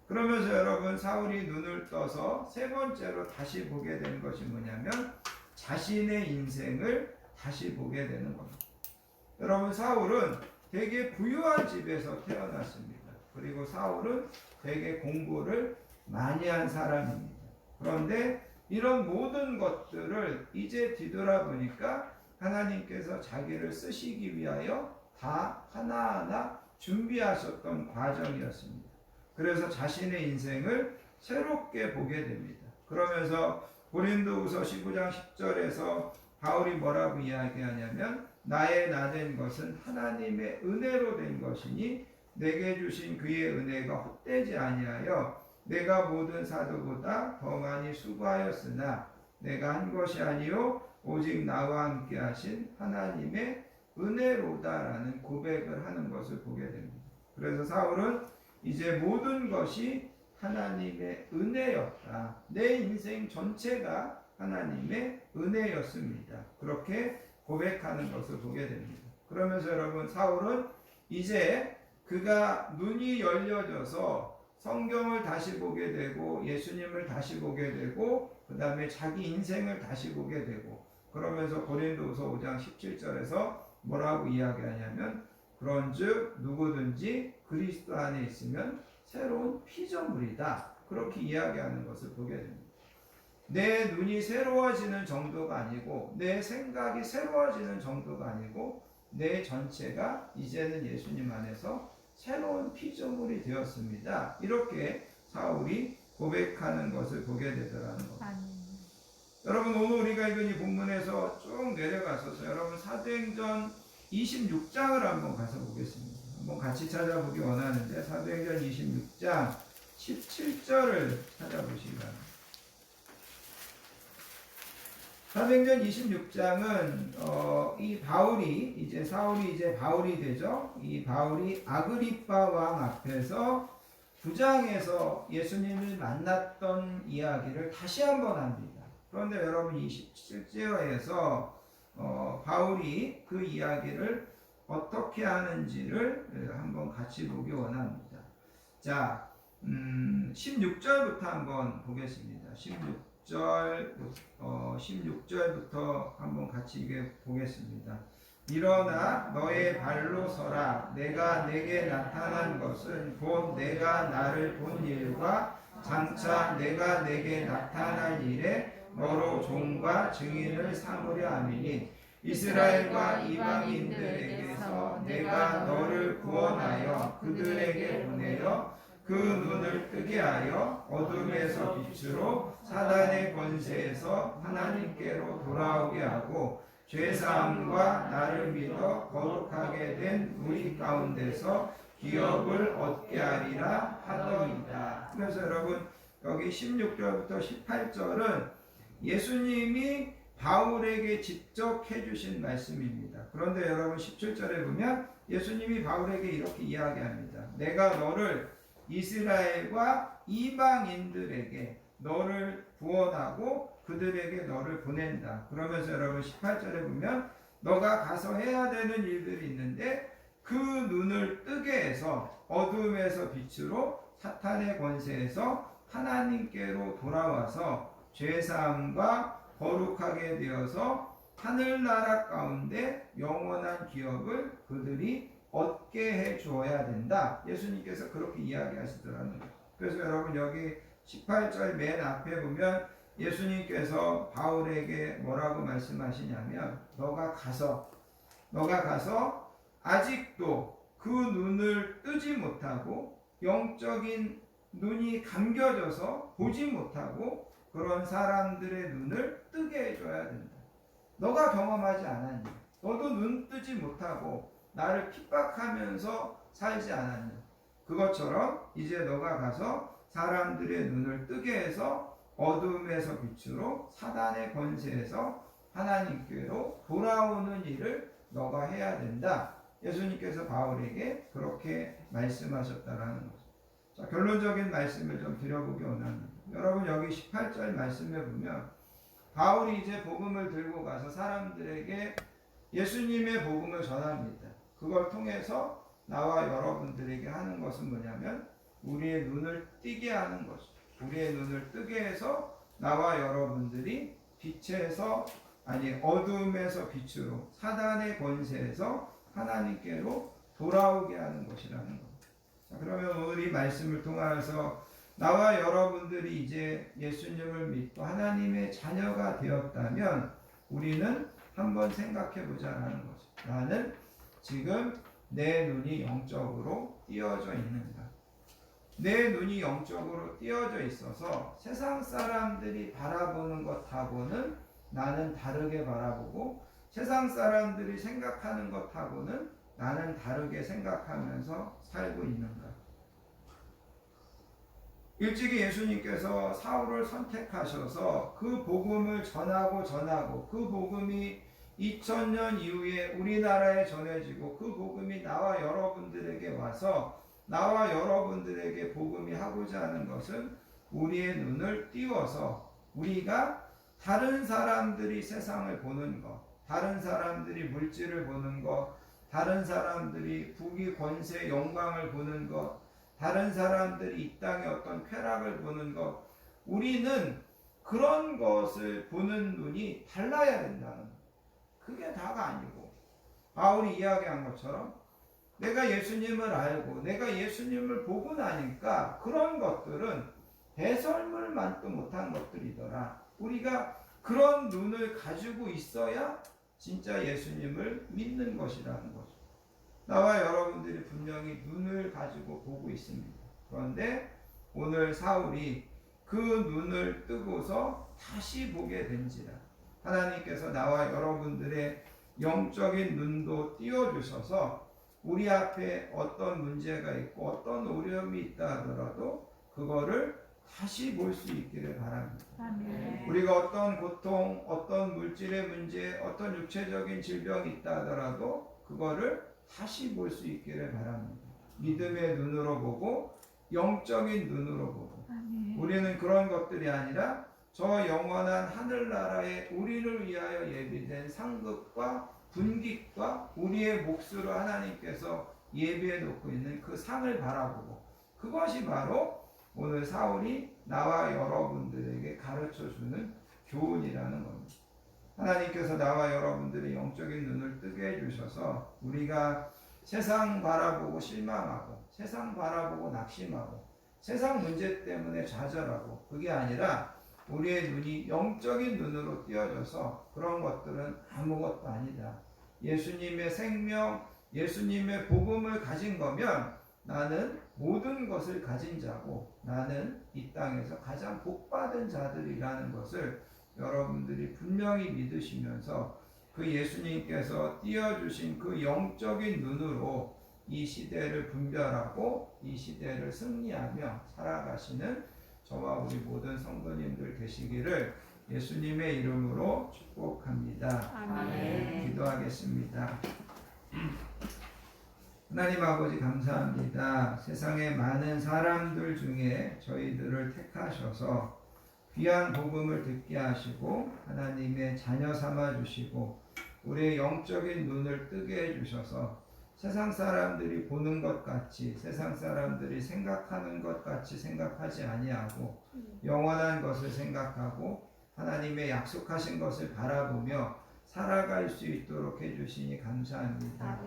그러면서 여러분, 사울이 눈을 떠서 세 번째로 다시 보게 된 것이 뭐냐면 자신의 인생을 다시 보게 되는 겁니다. 여러분, 사울은 되게 부유한 집에서 태어났습니다. 그리고 사울은 되게 공부를 많이 한 사람입니다. 그런데 이런 모든 것들을 이제 뒤돌아보니까 하나님께서 자기를 쓰시기 위하여 다 하나하나 준비하셨던 과정이었습니다. 그래서 자신의 인생을 새롭게 보게 됩니다. 그러면서 고린도후서 15장 10절에서 바울이 뭐라고 이야기하냐면 나의 나된 것은 하나님의 은혜로 된 것이니 내게 주신 그의 은혜가 헛되지 아니하여 내가 모든 사도보다 더 많이 수고하였으나 내가 한 것이 아니요 오직 나와 함께 하신 하나님의 은혜로다라는 고백을 하는 것을 보게 됩니다. 그래서 사울은 이제 모든 것이 하나님의 은혜였다. 내 인생 전체가 하나님의 은혜였습니다. 그렇게 고백하는 것을 보게 됩니다. 그러면서 여러분 사울은 이제 그가 눈이 열려져서 성경을 다시 보게 되고 예수님을 다시 보게 되고 그 다음에 자기 인생을 다시 보게 되고 그러면서 고린도후서 5장 17절에서 뭐라고 이야기하냐면 그런즉 누구든지 그리스도 안에 있으면 새로운 피조물이다. 그렇게 이야기하는 것을 보게 됩니다. 내 눈이 새로워지는 정도가 아니고 내 생각이 새로워지는 정도가 아니고 내 전체가 이제는 예수님 안에서 새로운 피조물이 되었습니다. 이렇게 사울이 고백하는 것을 보게 되더라는 겁니다. 여러분 오늘 우리가 읽은 이 본문에서 쭉 내려가서서 여러분 사도행전 26장을 한번 가서 보겠습니다. 한번 같이 찾아보기 원하는데 사도행전 26장 17절을 찾아보시기 바랍니다. 사도행전 26장은 이 바울이 이제 사울이 이제 바울이 되죠. 이 바울이 아그리빠 왕 앞에서 부장에서 예수님을 만났던 이야기를 다시 한번 합니다. 그런데 여러분 27절에서 바울이 그 이야기를 어떻게 하는지를 한번 같이 보기 원합니다. 자, 16절부터 한번 보겠습니다. 16절부터 한번 같이 보겠습니다. 일어나 너의 발로 서라. 내가 내게 나타난 것은 곧 내가 나를 본 일과 장차 내가 내게 나타날 일에 너로 종과 증인을 삼으려 함이니 이스라엘과 이방인들에게서 내가 너를 구원하여 그들에게 보내어 그 눈을 뜨게 하여 어둠에서 빛으로 사단의 권세에서 하나님께로 돌아오게 하고 죄사함과 나를 믿어 거룩하게 된 우리 가운데서 기업을 얻게 하리라 하더이다. 그래서 여러분 여기 16절부터 18절은 예수님이 바울에게 직접 해주신 말씀입니다. 그런데 여러분 17절에 보면 예수님이 바울에게 이렇게 이야기합니다. 내가 너를 이스라엘과 이방인들에게 너를 구원하고 그들에게 너를 보낸다. 그러면서 여러분 18절에 보면 너가 가서 해야 되는 일들이 있는데 그 눈을 뜨게 해서 어둠에서 빛으로 사탄의 권세에서 하나님께로 돌아와서 죄사함과 거룩하게 되어서 하늘나라 가운데 영원한 기업을 그들이 얻게 해 주어야 된다. 예수님께서 그렇게 이야기하시더라는 거예요. 그래서 여러분 여기 18절 맨 앞에 보면 예수님께서 바울에게 뭐라고 말씀하시냐면 너가 가서 아직도 그 눈을 뜨지 못하고 영적인 눈이 감겨져서 보지 못하고 그런 사람들의 눈을 뜨게 해줘야 된다. 너가 경험하지 않았니? 너도 눈 뜨지 못하고 나를 핍박하면서 살지 않았니? 그것처럼 이제 너가 가서 사람들의 눈을 뜨게 해서 어둠에서 빛으로 사단의 권세에서 하나님께로 돌아오는 일을 너가 해야 된다. 예수님께서 바울에게 그렇게 말씀하셨다라는 거죠. 자, 결론적인 말씀을 좀 드려보기 원합니다. 여러분 여기 18절 말씀에 보면 바울이 이제 복음을 들고 가서 사람들에게 예수님의 복음을 전합니다. 그걸 통해서 나와 여러분들에게 하는 것은 뭐냐면 우리의 눈을 띄게 하는 것이죠. 우리의 눈을 뜨게 해서 나와 여러분들이 어둠에서 빛으로 사단의 권세에서 하나님께로 돌아오게 하는 것이라는 겁니다. 자, 그러면 오늘 이 말씀을 통하여서 나와 여러분들이 이제 예수님을 믿고 하나님의 자녀가 되었다면 우리는 한번 생각해 보자라는 거죠. 나는 지금 내 눈이 영적으로 띄어져 있는가? 내 눈이 영적으로 띄어져 있어서 세상 사람들이 바라보는 것하고는 나는 다르게 바라보고 세상 사람들이 생각하는 것하고는 나는 다르게 생각하면서 살고 있는가? 일찍이 예수님께서 사울을 선택하셔서 그 복음을 전하고 그 복음이 2000년 이후에 우리나라에 전해지고 그 복음이 나와 여러분들에게 와서 나와 여러분들에게 복음이 하고자 하는 것은 우리의 눈을 띄워서 우리가 다른 사람들이 세상을 보는 것, 다른 사람들이 물질을 보는 것, 다른 사람들이 부귀 권세 영광을 보는 것, 다른 사람들이 이 땅의 어떤 쾌락을 보는 것, 우리는 그런 것을 보는 눈이 달라야 된다는 것. 그게 다가 아니고 바울이 이야기한 것처럼 내가 예수님을 알고 내가 예수님을 보고 나니까 그런 것들은 배설물만도 못한 것들이더라. 우리가 그런 눈을 가지고 있어야 진짜 예수님을 믿는 것이라는 거죠. 나와 여러분들이 분명히 눈을 가지고 보고 있습니다. 그런데 오늘 사울이 그 눈을 뜨고서 다시 보게 된지라 하나님께서 나와 여러분들의 영적인 눈도 띄워주셔서 우리 앞에 어떤 문제가 있고 어떤 어려움이 있다 하더라도 그거를 다시 볼 수 있기를 바랍니다. 아멘. 우리가 어떤 고통, 어떤 물질의 문제, 어떤 육체적인 질병이 있다 하더라도 그거를 다시 볼 수 있기를 바랍니다. 믿음의 눈으로 보고 영적인 눈으로 보고 아멘. 우리는 그런 것들이 아니라 저 영원한 하늘나라에 우리를 위하여 예비된 상급과 분깃과 우리의 몫으로 하나님께서 예비해 놓고 있는 그 상을 바라보고 그것이 바로 오늘 사울이 나와 여러분들에게 가르쳐주는 교훈이라는 겁니다. 하나님께서 나와 여러분들의 영적인 눈을 뜨게 해주셔서 우리가 세상 바라보고 실망하고 세상 바라보고 낙심하고 세상 문제 때문에 좌절하고 그게 아니라 우리의 눈이 영적인 눈으로 띄어져서 그런 것들은 아무것도 아니다. 예수님의 생명, 예수님의 복음을 가진 거면 나는 모든 것을 가진 자고 나는 이 땅에서 가장 복받은 자들이라는 것을 여러분들이 분명히 믿으시면서 그 예수님께서 띄워주신 그 영적인 눈으로 이 시대를 분별하고 이 시대를 승리하며 살아가시는 저와 우리 모든 성도님들 되시기를 예수님의 이름으로 축복합니다. 아멘. 기도하겠습니다. 하나님 아버지 감사합니다. 세상의 많은 사람들 중에 저희들을 택하셔서 귀한 복음을 듣게 하시고 하나님의 자녀 삼아 주시고 우리의 영적인 눈을 뜨게 해주셔서 세상 사람들이 보는 것 같이 세상 사람들이 생각하는 것 같이 생각하지 아니하고 영원한 것을 생각하고 하나님의 약속하신 것을 바라보며 살아갈 수 있도록 해주시니 감사합니다.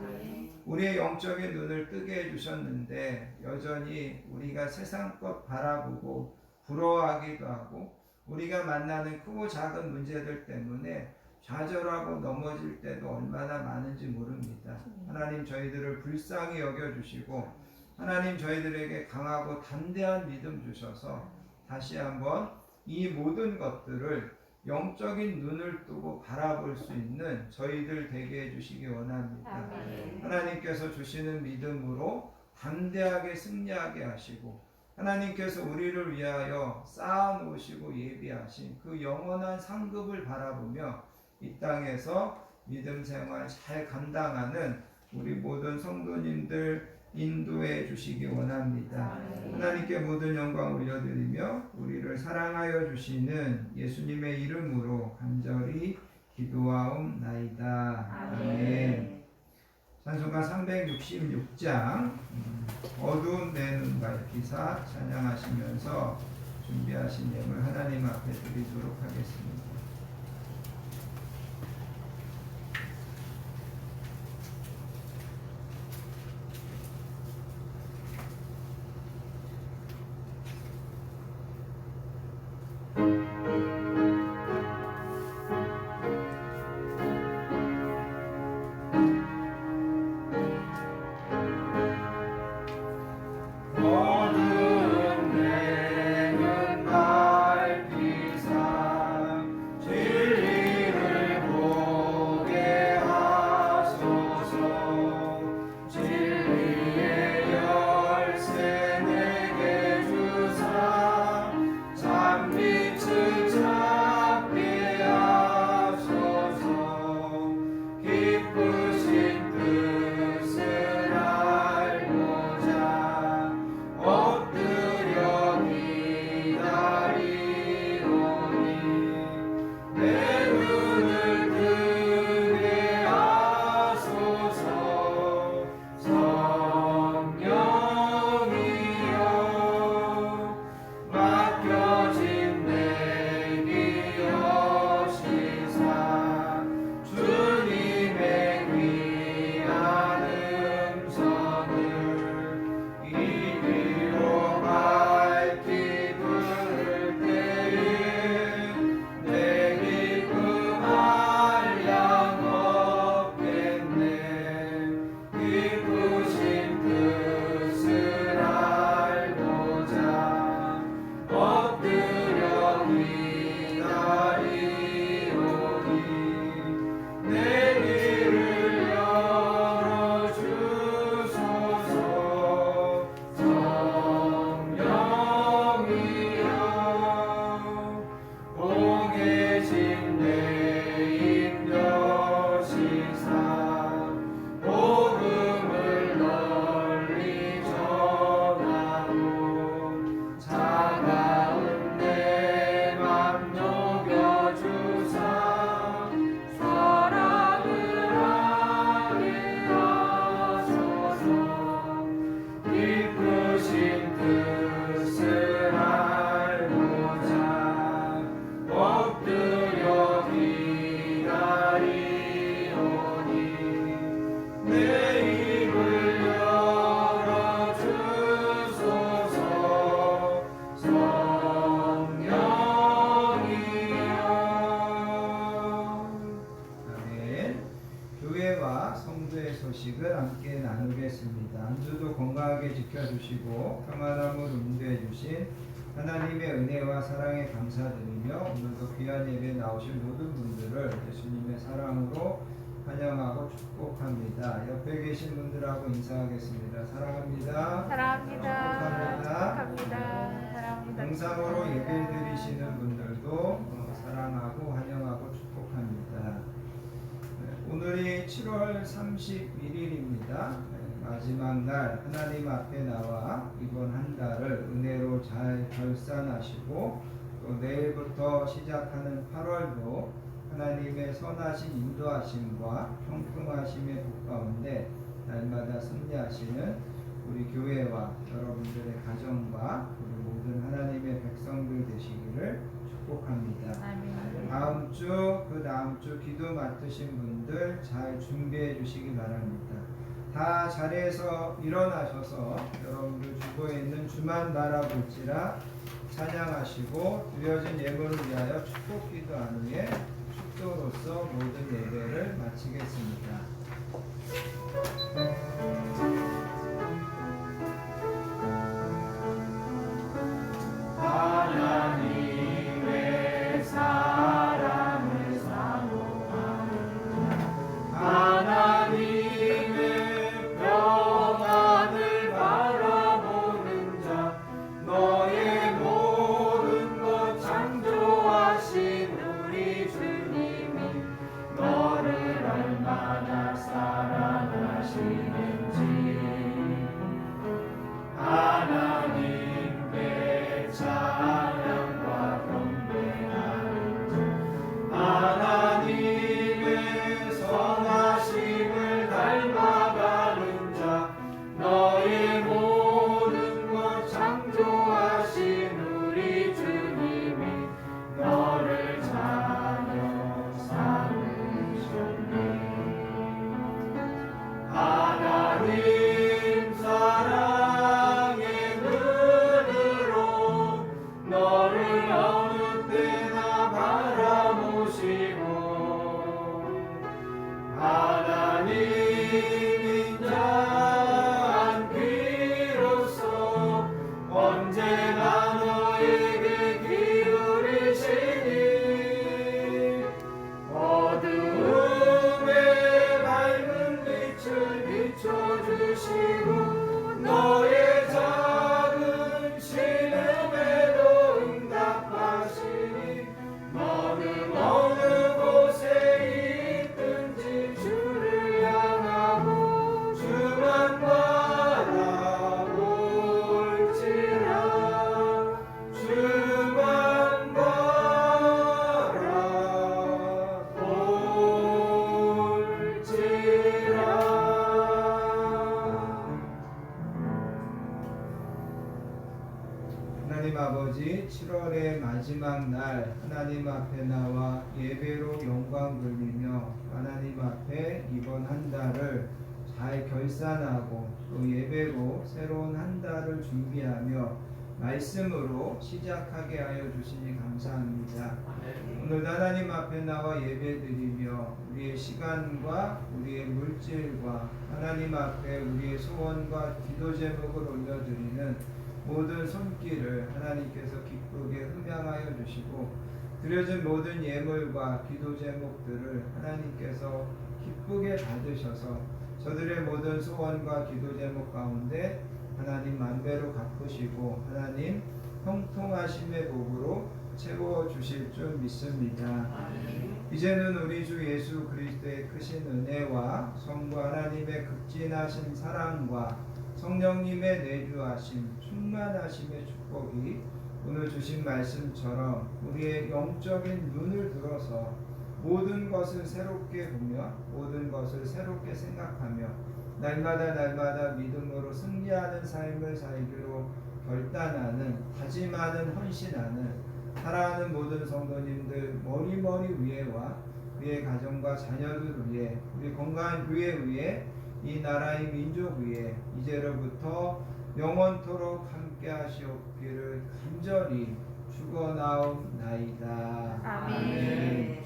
우리의 영적인 눈을 뜨게 해주셨는데 여전히 우리가 세상 것 바라보고 부러워하기도 하고 우리가 만나는 크고 작은 문제들 때문에 좌절하고 넘어질 때도 얼마나 많은지 모릅니다. 하나님 저희들을 불쌍히 여겨주시고 하나님 저희들에게 강하고 담대한 믿음 주셔서 다시 한번 이 모든 것들을 영적인 눈을 뜨고 바라볼 수 있는 저희들 되게 해주시기 원합니다. 아멘. 하나님께서 주시는 믿음으로 담대하게 승리하게 하시고 하나님께서 우리를 위하여 쌓아놓으시고 예비하신 그 영원한 상급을 바라보며 이 땅에서 믿음 생활 잘 감당하는 우리 모든 성도님들 인도해 주시기 원합니다. 하나님께 모든 영광 올려드리며 우리를 사랑하여 주시는 예수님의 이름으로 간절히 기도하옵나이다. 아멘. 찬송가 366장 어두운 내 눈 밝히사 찬양하시면서 준비하신 예물 하나님 앞에 드리도록 하겠습니다. 어두운 복음을 널리 전하고 차가운 내 맘 녹여주사 사랑을 하게 하소서. 기쁘신 뜻을 알고자 엎드려 기다리오니 내 입을 열어주소서. 성령이여. 아멘. 교회와 성도의 소식을 함께 나누겠습니다. 한 주도 건강하게 지켜주시고 평안함을 인도해 주신 하나님의 은혜와 사랑에 감사드리며 오늘도 귀한 예배에 나오신 모든 분들을 예수님의 사랑으로 환영하고 축복합니다. 옆에 계신 분들하고 인사하겠습니다. 사랑합니다. 사랑합니다. 축복합니다. 사랑합니다. 영상으로 예배 드리시는 분들도 사랑하고 환영하고 축복합니다. 오늘이 7월 31일입니다. 마지막 날 하나님 앞에 나와 이번 한 달을 은혜로 잘 결산하시고 또 내일부터 시작하는 8월도 하나님의 선하신 인도하심과 평등하심의 복 가운데 날마다 승리하시는 우리 교회와 여러분들의 가정과 우리 모든 하나님의 백성들 되시기를 축복합니다. 아멘. 다음 주, 그 다음 주 기도 맡으신 분들 잘 준비해 주시기 바랍니다. 다 자리에서 일어나셔서 여러분들 주보에 있는 주만 바라볼지라 찬양하시고 드려진 예물을 위하여 축복 기도한 후에 축도로서 모든 예배를 마치겠습니다. 하나님의 사랑을 사모하는 하나님의 평안을 바라보는 자 너의 모든 것 창조하신 우리 주님이 너를 얼마나 사랑하시는지 하나님께 찬양과 경배하는 자 하나님의 선하심을 닮아가는 자 너의 모든 것 창조하신 우리 주님이 너를 자녀 삼으셨네. 하나님 사랑의 눈으로 너를 어느 때나 바라보시고 하나님 인자한 귀로서 언제나 너에게 기울이시니 어두움에 밝은 빛을 비춰주시고 너의 작은 신음에도 응답하시니 너는 어느 곳에 있든지 주를 향하고 주만 바라볼지라. 주만 바라볼지라. 하나님 아버지 7월의 마지막 날 하나님 앞에 나와 예배로 영광 돌리며 하나님 앞에 이번 한 달을 잘 결산하고 또 예배로 새로운 한 달을 준비하며 말씀으로 시작하게 하여 주시니 감사합니다. 오늘 하나님 앞에 나와 예배드리며 우리의 시간과 우리의 물질과 하나님 앞에 우리의 소원과 기도 제목을 올려드리는 모든 손길을 하나님께서 기쁘게 흠양하여 주시고 드려진 모든 예물과 기도 제목들을 하나님께서 기쁘게 받으셔서 저들의 모든 소원과 기도 제목 가운데 하나님 만배로 갚으시고 하나님 형통하심의 복으로 채워주실 줄 믿습니다. 이제는 우리 주 예수 그리스도의 크신 은혜와 성부 하나님의 극진하신 사랑과 성령님의 내주하심 충만하심의 축복이 오늘 주신 말씀처럼 우리의 영적인 눈을 들어서 모든 것을 새롭게 보며 모든 것을 새롭게 생각하며 날마다 믿음으로 승리하는 삶을 살기로 결단하는, 다짐하는, 헌신하는 사랑하는 모든 성도님들 머리머리 위에와 그의 가정과 자녀들 위에, 우리 건강한 교회 위에, 이 나라의 민족 위에 이제로부터 영원토록 함께 하시옵기를 간절히 축원하옵나이다. 아멘.